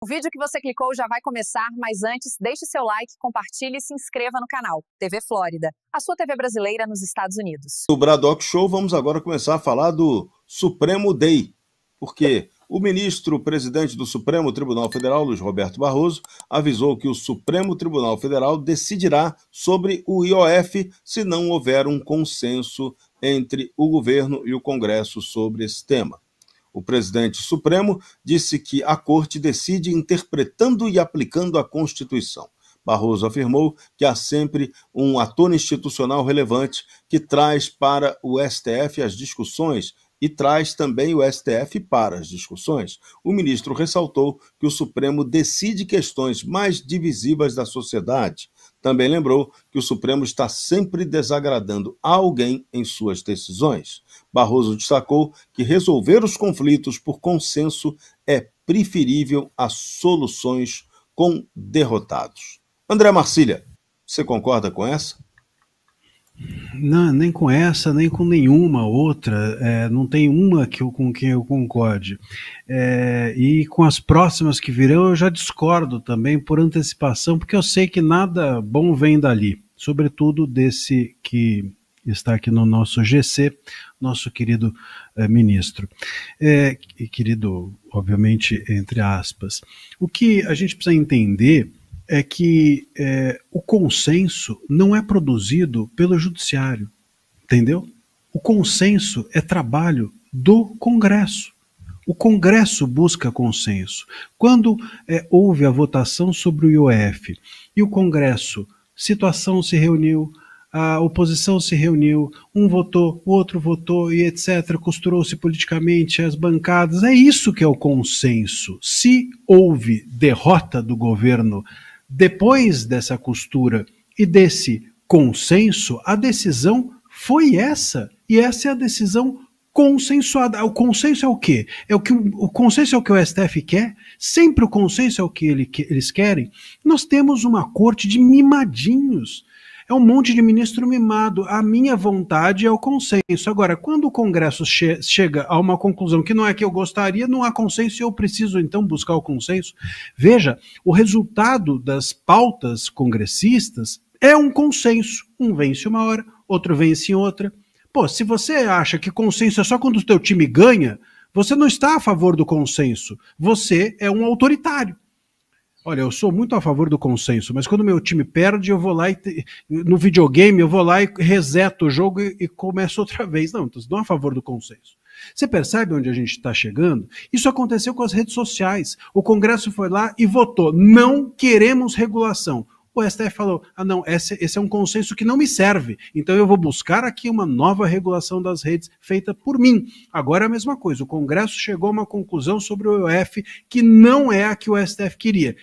O vídeo que você clicou já vai começar, mas antes, deixe seu like, compartilhe e se inscreva no canal. TV Flórida, a sua TV brasileira nos Estados Unidos. No Bradock Show, vamos agora começar a falar do Supremo Day, porque o ministro-presidente do Supremo Tribunal Federal, Luiz Roberto Barroso, avisou que o Supremo Tribunal Federal decidirá sobre o IOF se não houver um consenso entre o governo e o Congresso sobre esse tema. O presidente supremo disse que a corte decide interpretando e aplicando a Constituição. Barroso afirmou que há sempre um ator institucional relevante que traz para o STF as discussões e traz também o STF para as discussões. O ministro ressaltou que o Supremo decide questões mais divisivas da sociedade. Também lembrou que o Supremo está sempre desagradando a alguém em suas decisões. Barroso destacou que resolver os conflitos por consenso é preferível a soluções com derrotados. André Marcília, você concorda com essa? Não, nem com essa, nem com nenhuma outra. Não tem uma com quem eu concorde. E com as próximas que virão eu já discordo também por antecipação, porque eu sei que nada bom vem dali, sobretudo desse que está aqui no nosso GC, nosso querido ministro. Querido, obviamente, entre aspas. O que a gente precisa entender é que o consenso não é produzido pelo judiciário, entendeu? O consenso é trabalho do Congresso. O Congresso busca consenso. Quando houve a votação sobre o IOF e o Congresso, situação se reuniu, a oposição se reuniu, um votou, o outro votou e etc., costurou-se politicamente as bancadas, é isso que é o consenso. Se houve derrota do governo depois dessa costura e desse consenso, a decisão foi essa, e essa é a decisão consensuada. O consenso é o quê? O consenso é o que o STF quer? Sempre o consenso é o que eles querem? Nós temos uma corte de mimadinhos. É um monte de ministro mimado. A minha vontade é o consenso. Agora, quando o Congresso chega a uma conclusão que não é que eu gostaria, não há consenso e eu preciso, então, buscar o consenso. Veja, o resultado das pautas congressistas é um consenso. Um vence uma hora, outro vence em outra. Pô, se você acha que consenso é só quando o teu time ganha, você não está a favor do consenso. Você é um autoritário. Olha, eu sou muito a favor do consenso, mas quando meu time perde, eu vou lá no videogame, eu vou lá e reseto o jogo e começo outra vez. Não, então, não é a favor do consenso. Você percebe onde a gente está chegando? Isso aconteceu com as redes sociais. O Congresso foi lá e votou. Não queremos regulação. O STF falou, não, esse é um consenso que não me serve, então eu vou buscar aqui uma nova regulação das redes feita por mim. Agora é a mesma coisa, o Congresso chegou a uma conclusão sobre o IOF que não é a que o STF queria.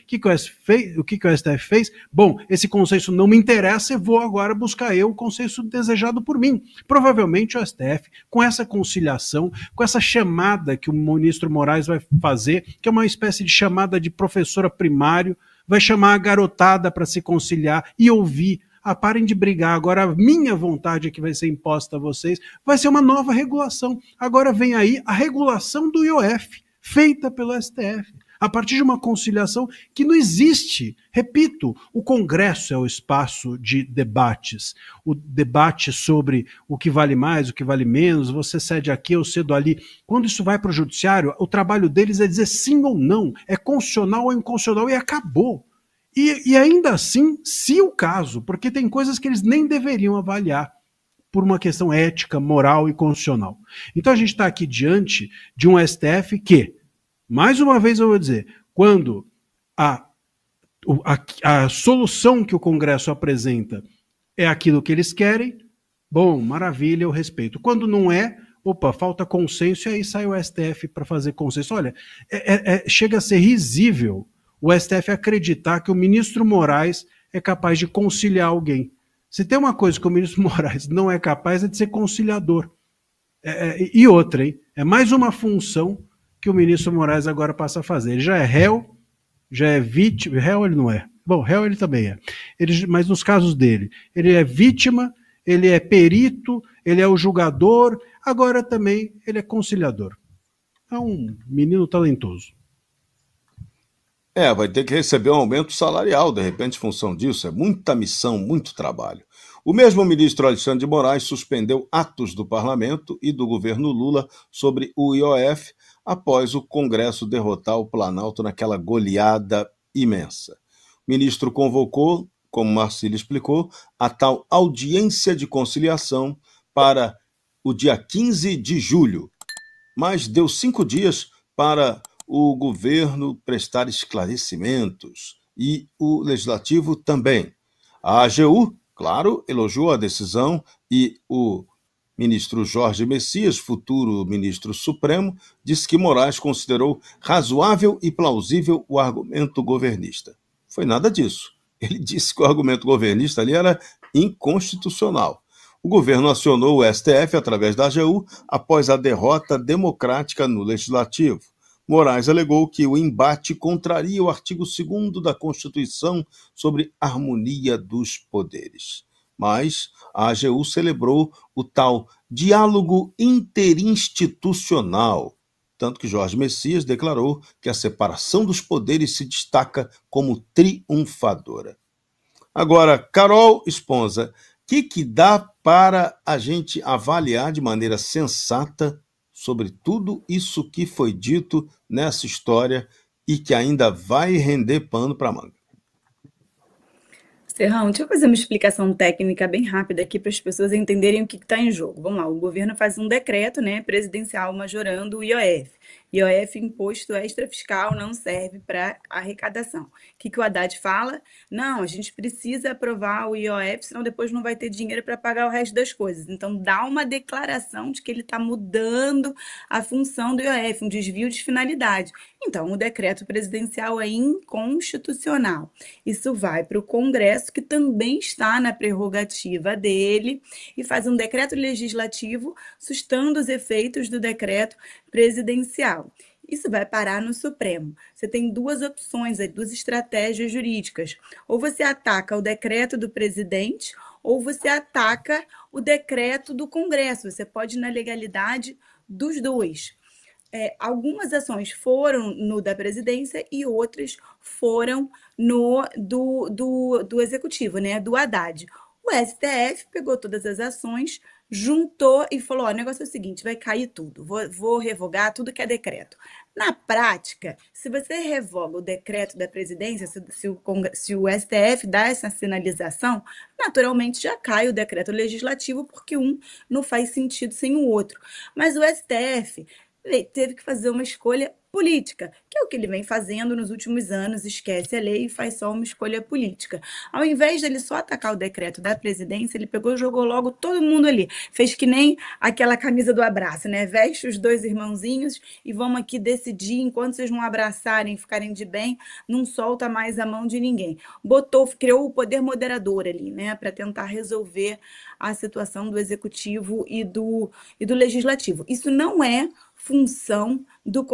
O que o STF fez? Bom, esse consenso não me interessa, eu vou agora buscar o consenso desejado por mim. Provavelmente o STF, com essa conciliação, com essa chamada que o ministro Moraes vai fazer, que é uma espécie de chamada de professora primário, vai chamar a garotada para se conciliar e ouvir. Parem de brigar, agora a minha vontade é que vai ser imposta a vocês, vai ser uma nova regulação. Agora vem aí a regulação do IOF, feita pelo STF, a partir de uma conciliação que não existe. Repito, o Congresso é o espaço de debates, o debate sobre o que vale mais, o que vale menos, você cede aqui, eu cedo ali. Quando isso vai para o judiciário, o trabalho deles é dizer sim ou não, é constitucional ou inconstitucional e acabou. E ainda assim, se o caso, porque tem coisas que eles nem deveriam avaliar por uma questão ética, moral e constitucional. Então a gente está aqui diante de um STF que, mais uma vez eu vou dizer, quando a solução que o Congresso apresenta é aquilo que eles querem, bom, maravilha, eu respeito. Quando não é, falta consenso e aí sai o STF para fazer consenso. Olha, chega a ser risível o STF acreditar que o ministro Moraes é capaz de conciliar alguém. Se tem uma coisa que o ministro Moraes não é capaz é de ser conciliador. E outra, hein? É mais uma função que o ministro Moraes agora passa a fazer. Ele já é réu, já é vítima. Réu ele não é. Bom, réu ele também é. Mas nos casos dele, ele é vítima, ele é perito, ele é o julgador, agora também ele é conciliador. É um menino talentoso. Vai ter que receber um aumento salarial, de repente, em função disso. É muita missão, muito trabalho. O mesmo ministro Alexandre de Moraes suspendeu atos do parlamento e do governo Lula sobre o IOF após o Congresso derrotar o Planalto naquela goleada imensa. O ministro convocou, como Marcílio explicou, a tal audiência de conciliação para o dia 15 de julho, mas deu 5 dias para o governo prestar esclarecimentos e o legislativo também. A AGU, claro, elogiou a decisão e o ministro Jorge Messias, futuro ministro supremo, disse que Moraes considerou razoável e plausível o argumento governista. Foi nada disso. Ele disse que o argumento governista ali era inconstitucional. O governo acionou o STF através da AGU após a derrota democrática no Legislativo. Moraes alegou que o embate contraria o artigo 2º da Constituição sobre harmonia dos poderes. Mas a AGU celebrou o tal diálogo interinstitucional, tanto que Jorge Messias declarou que a separação dos poderes se destaca como triunfadora. Agora, Carol Esponza, o que dá para a gente avaliar de maneira sensata sobre tudo isso que foi dito nessa história e que ainda vai render pano para manga? Serrão, deixa eu fazer uma explicação técnica bem rápida aqui para as pessoas entenderem o que está em jogo. Vamos lá, o governo faz um decreto, presidencial majorando o IOF. IOF, imposto extra fiscal, não serve para arrecadação. O que o Haddad fala? Não, a gente precisa aprovar o IOF, senão depois não vai ter dinheiro para pagar o resto das coisas. Então, dá uma declaração de que ele está mudando a função do IOF, um desvio de finalidade. Então, o decreto presidencial é inconstitucional. Isso vai para o Congresso, que também está na prerrogativa dele, e faz um decreto legislativo sustando os efeitos do decreto presidencial. Isso vai parar no Supremo. Você tem duas opções, duas estratégias jurídicas. Ou você ataca o decreto do presidente, ou você ataca o decreto do Congresso. Você pode ir na legalidade dos dois. Algumas ações foram no da presidência e outras foram no do executivo, do Haddad. O STF pegou todas as ações, juntou e falou, o negócio é o seguinte, vai cair tudo, vou revogar tudo que é decreto. Na prática, se você revoga o decreto da presidência, se o STF dá essa sinalização, naturalmente já cai o decreto legislativo, porque um não faz sentido sem o outro. Mas o STF teve que fazer uma escolha política, que é o que ele vem fazendo nos últimos anos, esquece a lei e faz só uma escolha política. Ao invés dele só atacar o decreto da presidência, ele pegou e jogou logo todo mundo ali. Fez que nem aquela camisa do abraço, Veste os dois irmãozinhos e vamos aqui decidir, enquanto vocês não abraçarem, ficarem de bem, não solta mais a mão de ninguém. Criou o poder moderador ali, para tentar resolver a situação do executivo e do legislativo. Isso não é função do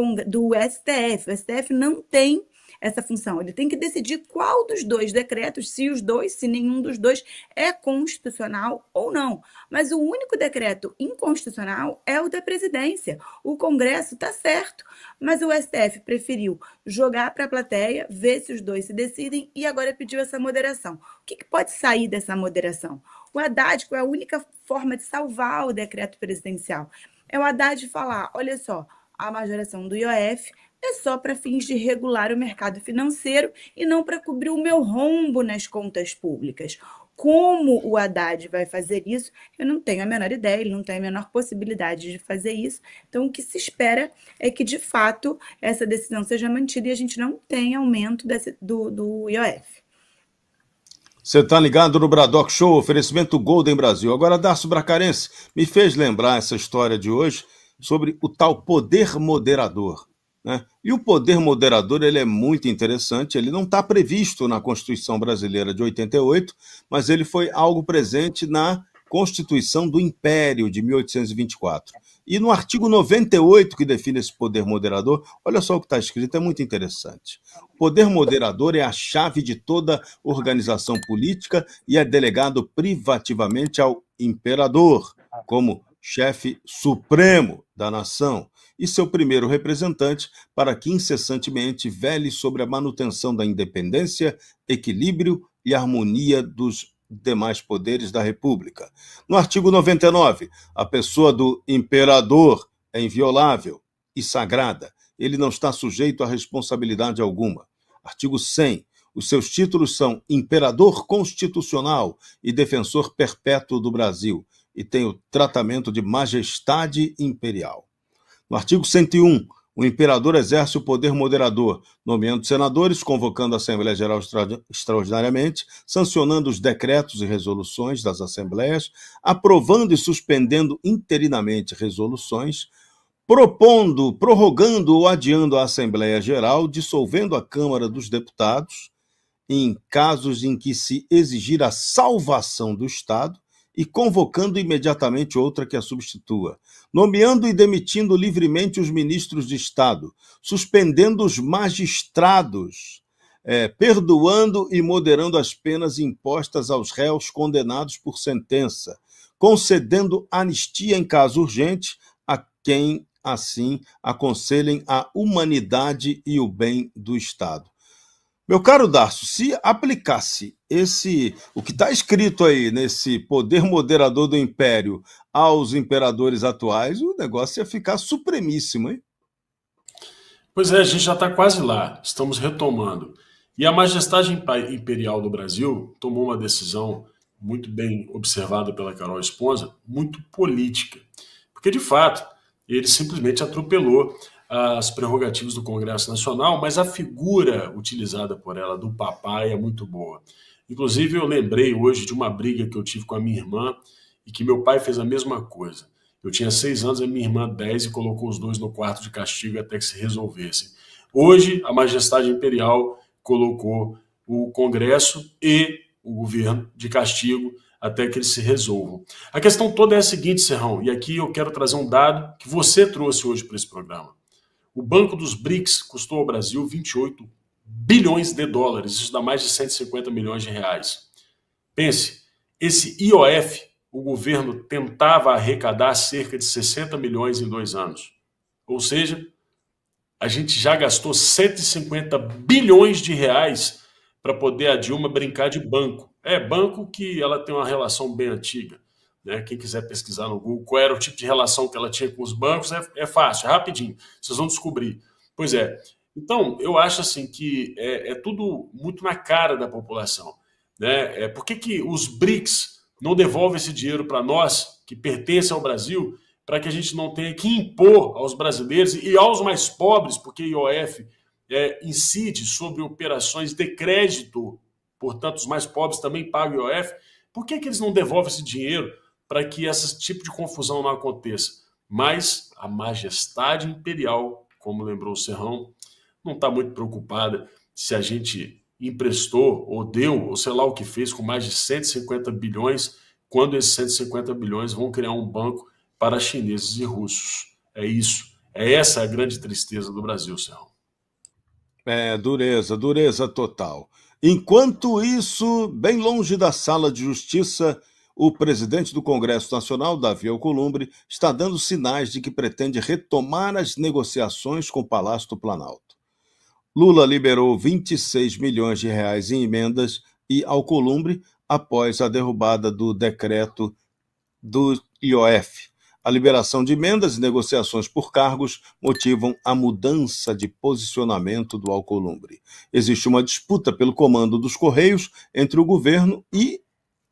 STF. O STF não tem essa função. Ele tem que decidir qual dos dois decretos, se nenhum dos dois é constitucional ou não. Mas o único decreto inconstitucional é o da presidência. O Congresso está certo, mas o STF preferiu jogar para a plateia, ver se os dois se decidem e agora pediu essa moderação. O que pode sair dessa moderação? O Haddad, qual é a única forma de salvar o decreto presidencial? É o Haddad falar, olha só, a majoração do IOF é só para fins de regular o mercado financeiro e não para cobrir o meu rombo nas contas públicas. Como o Haddad vai fazer isso, eu não tenho a menor ideia, ele não tem a menor possibilidade de fazer isso. Então, o que se espera é que, de fato, essa decisão seja mantida e a gente não tenha aumento do IOF. Você está ligado no Bradock Show, oferecimento Golden Brasil. Agora, Darcio Bracarense me fez lembrar essa história de hoje sobre o tal poder moderador. E o poder moderador ele é muito interessante, ele não está previsto na Constituição Brasileira de 88, mas ele foi algo presente na Constituição do Império de 1824. E no artigo 98, que define esse poder moderador, olha só o que está escrito, é muito interessante. O poder moderador é a chave de toda organização política e é delegado privativamente ao imperador, como chefe supremo da nação, e seu primeiro representante para que incessantemente vele sobre a manutenção da independência, equilíbrio e harmonia dos demais poderes da República. No artigo 99, a pessoa do imperador é inviolável e sagrada. Ele não está sujeito a responsabilidade alguma. Artigo 100. Os seus títulos são Imperador Constitucional e Defensor Perpétuo do Brasil, e tem o tratamento de Majestade Imperial. No artigo 101, o imperador exerce o poder moderador, nomeando senadores, convocando a Assembleia Geral extraordinariamente, sancionando os decretos e resoluções das assembleias, aprovando e suspendendo interinamente resoluções, prorrogando ou adiando a Assembleia Geral, dissolvendo a Câmara dos Deputados, em casos em que se exigir a salvação do Estado, e convocando imediatamente outra que a substitua, nomeando e demitindo livremente os ministros de Estado, suspendendo os magistrados, perdoando e moderando as penas impostas aos réus condenados por sentença, concedendo anistia em caso urgente a quem, assim, aconselhem a humanidade e o bem do Estado. Meu caro Darcio, se aplicasse o que está escrito aí nesse poder moderador do Império aos imperadores atuais, o negócio ia ficar supremíssimo, hein? Pois é, a gente já está quase lá, estamos retomando. E a Majestade Imperial do Brasil tomou uma decisão muito bem observada pela Carol Esponza, muito política. Porque, de fato, ele simplesmente atropelou as prerrogativas do Congresso Nacional, mas a figura utilizada por ela do papai é muito boa. Inclusive, eu lembrei hoje de uma briga que eu tive com a minha irmã e que meu pai fez a mesma coisa. Eu tinha 6 anos, a minha irmã 10 e colocou os dois no quarto de castigo até que se resolvessem. Hoje, a Majestade Imperial colocou o Congresso e o governo de castigo até que eles se resolvam. A questão toda é a seguinte, Serrão, e aqui eu quero trazer um dado que você trouxe hoje para esse programa. O Banco dos BRICS custou ao Brasil 28 bilhões de dólares, isso dá mais de 150 milhões de reais. Pense, esse IOF, o governo tentava arrecadar cerca de 60 milhões em 2 anos. Ou seja, a gente já gastou 150 bilhões de reais para poder a Dilma brincar de banco. É banco que ela tem uma relação bem antiga. Né? Quem quiser pesquisar no Google qual era o tipo de relação que ela tinha com os bancos, é fácil, é rapidinho, vocês vão descobrir. Pois é, então eu acho assim que é tudo muito na cara da população. Né? Por que os BRICS não devolvem esse dinheiro para nós, que pertence ao Brasil, para que a gente não tenha que impor aos brasileiros e aos mais pobres, porque IOF incide sobre operações de crédito, portanto os mais pobres também pagam IOF. Por que eles não devolvem esse dinheiro para que esse tipo de confusão não aconteça? Mas a Majestade Imperial, como lembrou o Serrão, não está muito preocupada se a gente emprestou ou deu, ou sei lá o que fez, com mais de 150 bilhões, quando esses 150 bilhões vão criar um banco para chineses e russos. É isso. Essa a grande tristeza do Brasil, Serrão. Dureza total. Enquanto isso, bem longe da sala de justiça, o presidente do Congresso Nacional, Davi Alcolumbre, está dando sinais de que pretende retomar as negociações com o Palácio do Planalto. Lula liberou 26 milhões de reais em emendas e Alcolumbre após a derrubada do decreto do IOF. A liberação de emendas e negociações por cargos motivam a mudança de posicionamento do Alcolumbre. Existe uma disputa pelo comando dos Correios entre o governo e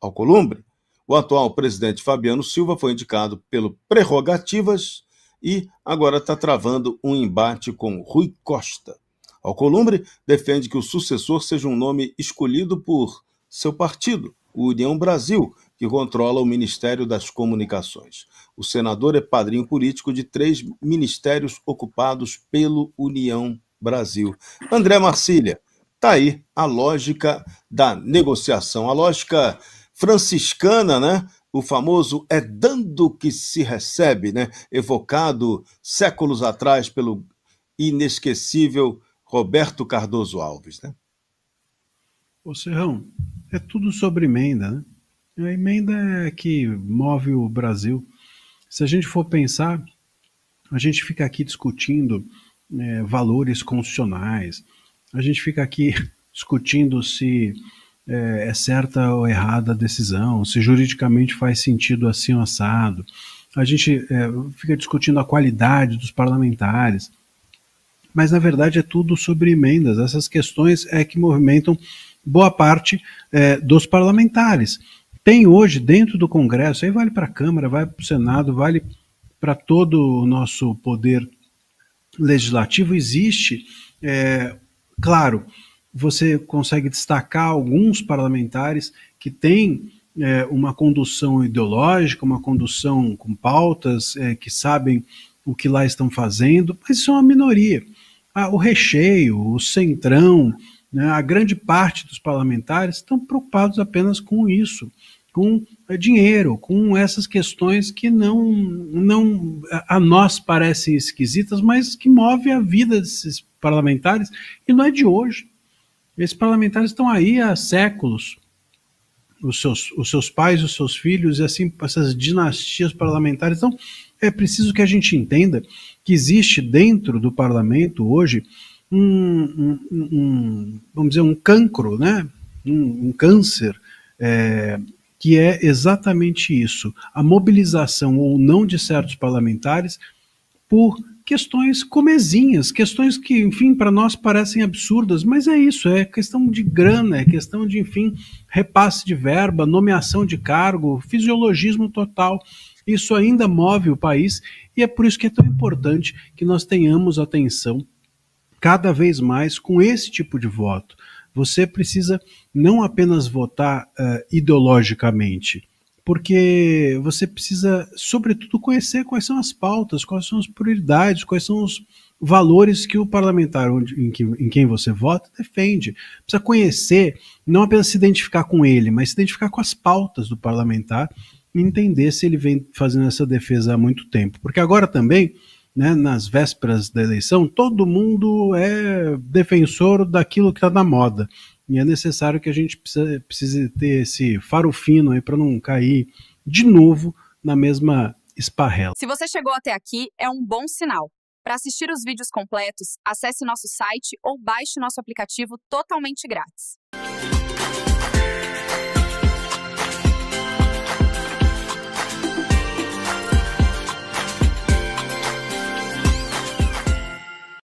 Alcolumbre. O atual presidente Fabiano Silva foi indicado pelo Prerrogativas e agora está travando um embate com Rui Costa. Alcolumbre defende que o sucessor seja um nome escolhido por seu partido, o União Brasil, que controla o Ministério das Comunicações. O senador é padrinho político de 3 ministérios ocupados pelo União Brasil. André Marcília, está aí a lógica da negociação, a lógica franciscana, né? O famoso é dando que se recebe, né? Evocado séculos atrás pelo inesquecível Roberto Cardoso Alves, né? Ô Serrão, é tudo sobre emenda, né? A emenda é que move o Brasil. Se a gente for pensar, a gente fica aqui discutindo valores constitucionais, a gente fica aqui discutindo se é certa ou errada a decisão, se juridicamente faz sentido assim ou assado, a gente fica discutindo a qualidade dos parlamentares, mas na verdade é tudo sobre emendas. Essas questões é que movimentam boa parte dos parlamentares. Tem hoje dentro do Congresso, aí vale para a Câmara, vale para o Senado, vale para todo o nosso poder legislativo, existe, claro, você consegue destacar alguns parlamentares que têm uma condução ideológica, uma condução com pautas, que sabem o que lá estão fazendo, mas isso é uma minoria. O recheio, o centrão, né, a grande parte dos parlamentares estão preocupados apenas com isso, com dinheiro, com essas questões que não a nós parecem esquisitas, mas que movem a vida desses parlamentares, e não é de hoje. Esses parlamentares estão aí há séculos, os seus pais, os seus filhos, e assim, essas dinastias parlamentares. Então, é preciso que a gente entenda que existe dentro do parlamento hoje vamos dizer, um cancro, né? um câncer, que é exatamente isso, a mobilização ou não de certos parlamentares por questões comezinhas, questões que, enfim, para nós parecem absurdas, mas é isso, é questão de grana, é questão de, enfim, repasse de verba, nomeação de cargo, fisiologismo total. Isso ainda move o país e é por isso que é tão importante que nós tenhamos atenção cada vez mais com esse tipo de voto. Você precisa não apenas votar ideologicamente, porque você precisa, sobretudo, conhecer quais são as pautas, quais são as prioridades, quais são os valores que o parlamentar em quem você vota defende. Precisa conhecer, não apenas se identificar com ele, mas se identificar com as pautas do parlamentar e entender se ele vem fazendo essa defesa há muito tempo. Porque agora também, né, nas vésperas da eleição, todo mundo é defensor daquilo que está na moda. E é necessário que a gente precise ter esse faro fino aí para não cair de novo na mesma esparrela. Se você chegou até aqui, é um bom sinal. Para assistir os vídeos completos, acesse nosso site ou baixe nosso aplicativo totalmente grátis.